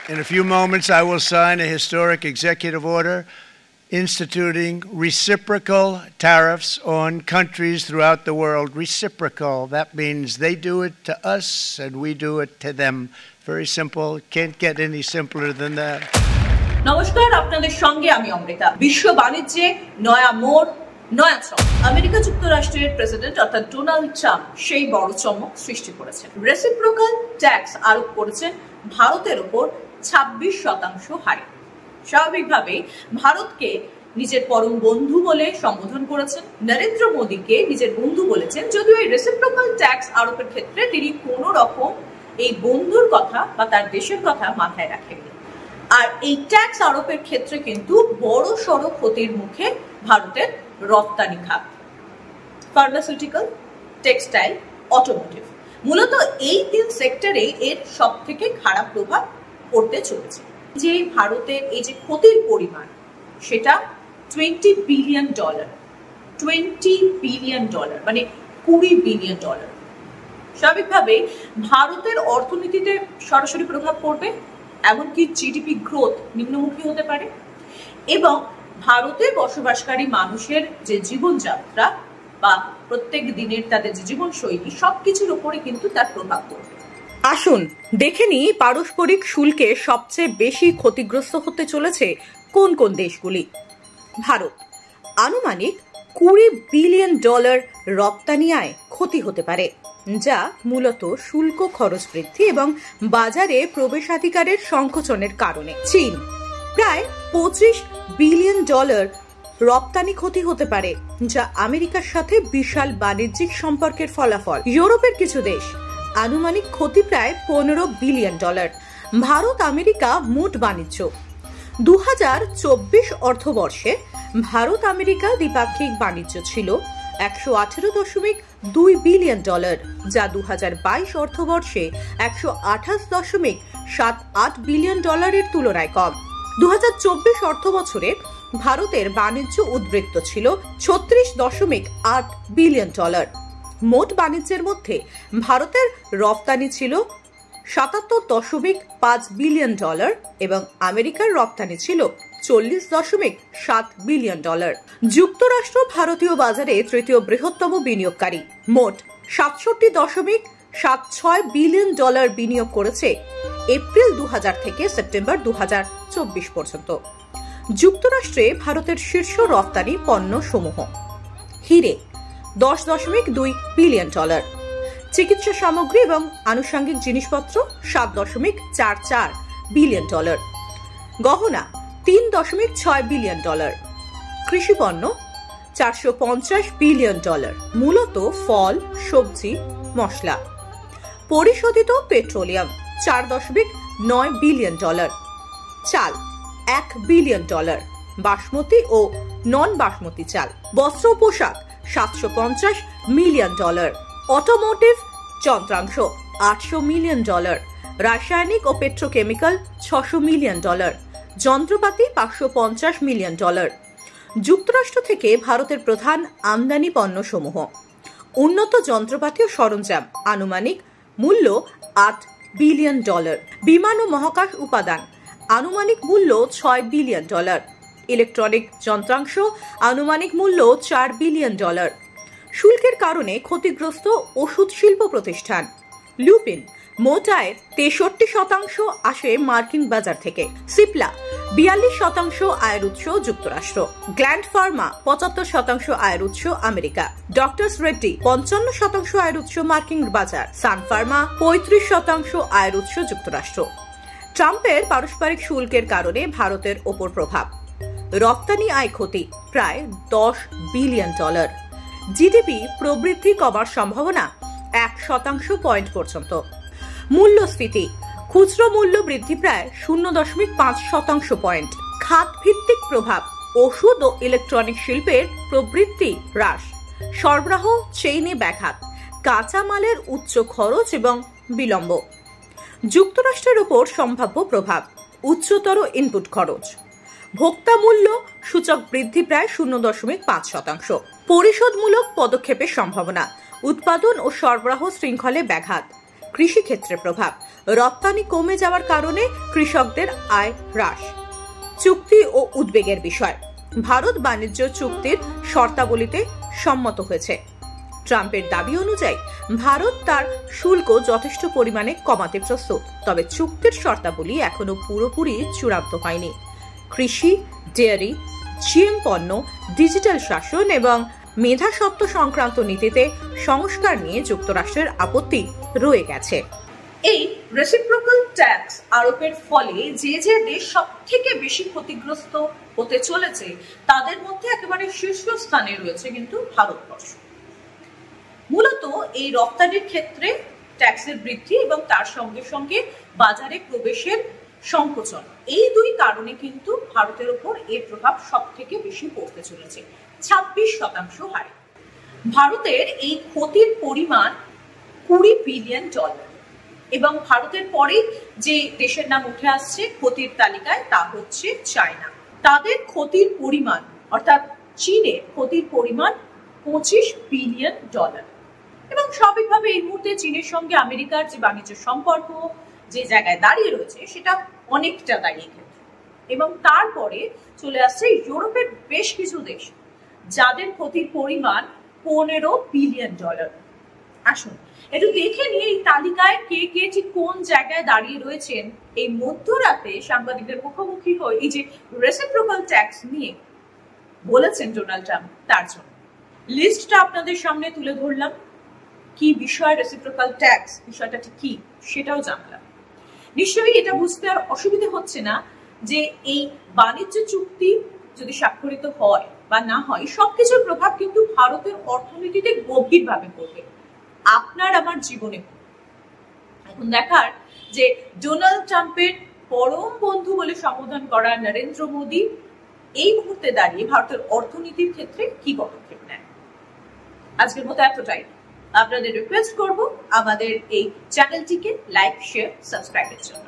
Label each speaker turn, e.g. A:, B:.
A: In a few moments, I will sign a historic executive order instituting reciprocal tariffs on countries throughout the world. Reciprocal, that means they do it to us and we do it to them. Very simple. Can't get any simpler than that.
B: নমস্কার, আপনাদের সঙ্গে আমি অমৃতা। বিশ্ব বাণিজ্যে নয়া মোড়, নয়া চমক। আমেরিকা যুক্তরাষ্ট্রের প্রেসিডেন্ট অর্থাৎ ডোনাল্ড ট্রাম্প সেই বড় চমক সৃষ্টি করেছেন। রেসিপ্রোকাল ট্যাক্স আরোপ করেছেন ভারতের উপর 26% হারে। স্বাভাবিকভাবে ভারতকে নিজের পরম বন্ধু বলে সম্বোধন করেছেন, নরেন্দ্র মোদীকে নিজের বন্ধু বলেছেন, যদিও এই রেসিপ্রোকাল ট্যাক্স আরোপের ক্ষেত্রে তিনি কোনো রকম এই বন্ধুর কথা বা তার দেশের কথা মাথায় রাখেননি। আর এই ট্যাক্স আরোপের ক্ষেত্রে কিন্তু বড় সড়ো ক্ষতির মুখে ভারতের রপ্তানি খাত, ফার্মাসিউটিক্যাল, টেক্সটাইল, অটোমোটিভ, মূলত এই তিন সেক্টরে এর সব থেকে খারাপ প্রভাব পড়তে চলেছে। যে ভারতের এই যে ক্ষতির পরিমাণ সেটা $20 বিলিয়ন, $20 বিলিয়ন, মানে $20 বিলিয়ন। স্বাভাবিকভাবে ভারতের অর্থনীতিতে সরাসরি প্রভাব পড়বে, এমনকি জিডিপি গ্রোথ নিম্নমুখী হতে পারে এবং ভারতে বসবাসকারী মানুষের যে জীবনযাত্রা বা প্রত্যেক দিনের তাদের যে জীবনশৈলী সবকিছুর উপরে কিন্তু তার প্রভাব পড়বে। আসুন দেখে নিই পারস্পরিক শুল্কে সবচেয়ে বেশি ক্ষতিগ্রস্ত হতে চলেছে কোন কোন দেশগুলি। ভারত, আনুমানিক $20 বিলিয়ন রপ্তানি আয় ক্ষতি হতে পারে, যা মূলত শুল্ক খরচ বৃদ্ধি এবং বাজারে প্রবেশাধিকারের সংকোচনের কারণে। চীন, প্রায় $25 বিলিয়ন রপ্তানি ক্ষতি হতে পারে, যা আমেরিকার সাথে বিশাল বাণিজ্যিক সম্পর্কের ফলাফল। ইউরোপের কিছু দেশ, আনুমানিক ক্ষতি প্রায় $15 বিলিয়ন। ভারত আমেরিকা মোট বাণিজ্য 2024 অর্থবর্ষে ভারত আমেরিকা দ্বিপাক্ষিক বাণিজ্য ছিল $118.2 বিলিয়ন, যা 2022 অর্থবর্ষে $128.78 বিলিয়ন তুলনায় কম। 2024 অর্থ বছরে ভারতের বাণিজ্য উদ্বৃত্ত ছিল $36.8 বিলিয়ন। মোট বাণিজ্যের মধ্যে ভারতের রপ্তানি ছিল $77.5 বিলিয়ন এবং আমেরিকার রপ্তানি ছিল $40.7 বিলিয়ন। যুক্তরাষ্ট্র ভারতীয় বাজারে তৃতীয় বৃহত্তম বিনিয়োগকারী, মোট $67.76 বিলিয়ন বিনিয়োগ করেছে এপ্রিল 2000 থেকে সেপ্টেম্বর 2024 পর্যন্ত। যুক্তরাষ্ট্রে ভারতের শীর্ষ রপ্তানি পণ্য সমূহ: হিরে $10.2 বিলিয়ন, চিকিৎসা সামগ্রী এবং আনুষঙ্গিক জিনিসপত্র $7.44 বিলিয়ন, গহনা $3.6 বিলিয়ন, কৃষি পণ্য $450 বিলিয়ন, মূলত ফল, সবজি, মশলা, পরিশোধিত পেট্রোলিয়াম $4.9 বিলিয়ন, চাল $1 বিলিয়ন, বাসমতি ও নন বাসমতি চাল, বস্ত্র পোশাক $750 মিলিয়ন, অটোমোটিভ যন্ত্রাংশ $800 মিলিয়ন, রাসায়নিক ও পেট্রোকেমিক্যাল $600 মিলিয়ন, যন্ত্রপাতি $550 মিলিয়ন। যুক্তরাষ্ট্র থেকে ভারতের প্রধান আমদানি পণ্য সমূহ: উন্নত যন্ত্রপাতি ও সরঞ্জাম, আনুমানিক মূল্য $8 বিলিয়ন, বিমান ও মহাকাশ উপাদান, আনুমানিক মূল্য $6 বিলিয়ন, ইলেকট্রনিক যন্ত্রাংশ, আনুমানিক মূল্য $4 বিলিয়ন। শুল্কের কারণে ক্ষতিগ্রস্ত ওষুধ শিল্প প্রতিষ্ঠান, লুপিন, মোট আয়ের 63% আসে মার্কিন বাজার থেকে। সিপলা 42% আয়ের উৎস যুক্তরাষ্ট্র, গ্ল্যান্ড ফার্মা 75% আয়ের উৎস আমেরিকা, ডক্টরস রেড্ডি 55% আয়ের উৎস মার্কিন বাজার, সান ফার্মা 35% আয়ের উৎস যুক্তরাষ্ট্র। ট্রাম্পের পারস্পরিক শুল্কের কারণে ভারতের ওপর প্রভাব: রপ্তানি আয় ক্ষতি প্রায় $10 বিলিয়ন, জিডিপি প্রবৃদ্ধি কমার সম্ভাবনা 1% পয়েন্ট পর্যন্ত, মূল্যস্ফীতি, খুচরো মূল্য বৃদ্ধি প্রায় 0.5% পয়েন্ট, খাত ভিত্তিক প্রভাব, ওষুধ ও ইলেকট্রনিক শিল্পের প্রবৃদ্ধি হ্রাস, সরবরাহ চেইনে ব্যাঘাত, কাঁচামালের উচ্চ খরচ এবং বিলম্ব। যুক্তরাষ্ট্রের উপর সম্ভাব্য প্রভাব: উচ্চতর ইনপুট খরচ, ভোক্তা মূল্য সূচক বৃদ্ধি প্রায় 0.5%, পরিশোধমূলক পদক্ষেপের সম্ভাবনা, উৎপাদন ও সরবরাহ শৃঙ্খলে ব্যাঘাত, কৃষিক্ষেত্রে প্রভাব, রপ্তানি কমে যাওয়ার কারণে কৃষকদের আয় হ্রাস, চুক্তি ও উদ্বেগের বিষয়। ভারত বাণিজ্য চুক্তির শর্তাবলীতে সম্মত হয়েছে। ট্রাম্পের দাবি অনুযায়ী ভারত তার শুল্ক যথেষ্ট পরিমাণে কমাতে প্রস্তুত, তবে চুক্তির শর্তাবলী এখনো পুরোপুরি চূড়ান্ত হয়নি। কৃষি, ডেয়ারি, জিএম পণ্য, ডিজিটাল শাসন এবং মেধাস্বত্ব সংক্রান্ত নীতিতে সংস্কার নিয়ে যুক্তরাষ্ট্রের আপত্তি রয়ে গেছে। এই রেসিপ্রোকাল ট্যাক্স আরোপের ফলে যে যে দেশ সব থেকে বেশি ক্ষতিগ্রস্ত হতে চলেছে তাদের মধ্যে একেবারে শীর্ষস্থানে রয়েছে কিন্তু ভারতবর্ষ। মূলত এই রপ্তানির ক্ষেত্রে ট্যাক্সের বৃদ্ধি এবং তার সঙ্গে সঙ্গে বাজারে প্রবেশের সংকোচন, এই দুই কারণে কিন্তু ভারতের উপর এর প্রভাব সব থেকে বেশি পড়তে চলেছে 26% হারে। ভারতের এই ক্ষতির পরিমাণ $20 বিলিয়ন এবং ভারতের পরে যে দেশের নাম উঠে আসছে ক্ষতির তালিকায় তা হচ্ছে চায়না। তাদের ক্ষতির পরিমাণ অর্থাৎ চীনের ক্ষতির পরিমাণ $25 বিলিয়ন এবং স্বাভাবিকভাবে এই মুহূর্তে চীনের সঙ্গে আমেরিকার যে বাণিজ্য সম্পর্ক যে জায়গায় দাঁড়িয়ে রয়েছে সেটা অনেকটা দাঁড়িয়ে গেছে। এবং তারপরে চলে আসছে ইউরোপের বেশ কিছু দেশ যাদের ক্ষতির পরিমাণ $15 বিলিয়ন। আসুন একটু দেখে নিয়ে এই তালিকায় কে কে ঠিক কোন জায়গায় দাঁড়িয়ে রয়েছেন। এই মধ্যরাতে সাংবাদিকদের মুখোমুখি হয়ে এই যে রেসিপ্রোকাল ট্যাক্স নিয়ে বলেছেন ডোনাল্ড ট্রাম্প, তার জন্য লিস্টটা আপনাদের সামনে তুলে ধরলাম। কি বিষয় রেসিপ্রোকাল ট্যাক্স, বিষয়টা ঠিক কি সেটাও জানলাম। নিশ্চয়ই এটা বুঝতে আর অসুবিধা হচ্ছে না যে এই বাণিজ্য চুক্তি যদি স্বাক্ষরিত হয় বা না হয় সবকিছুর প্রভাব কিন্তু ভারতের অর্থনীতিতে গভীরভাবে পড়বে, আপনার আমার জীবনে। এখন দেখার যে ডোনাল্ড ট্রাম্পের পরম বন্ধু বলে সম্বোধন করা নরেন্দ্র মোদী এই মুহূর্তে দাঁড়িয়ে ভারতের অর্থনীতির ক্ষেত্রে কি পদক্ষেপ নেয়। আজকের মতো এতটাই। আপনাদের রিকোয়েস্ট করব আমাদের এই চ্যানেলটিকে লাইক, শেয়ার, সাবস্ক্রাইবের জন্য।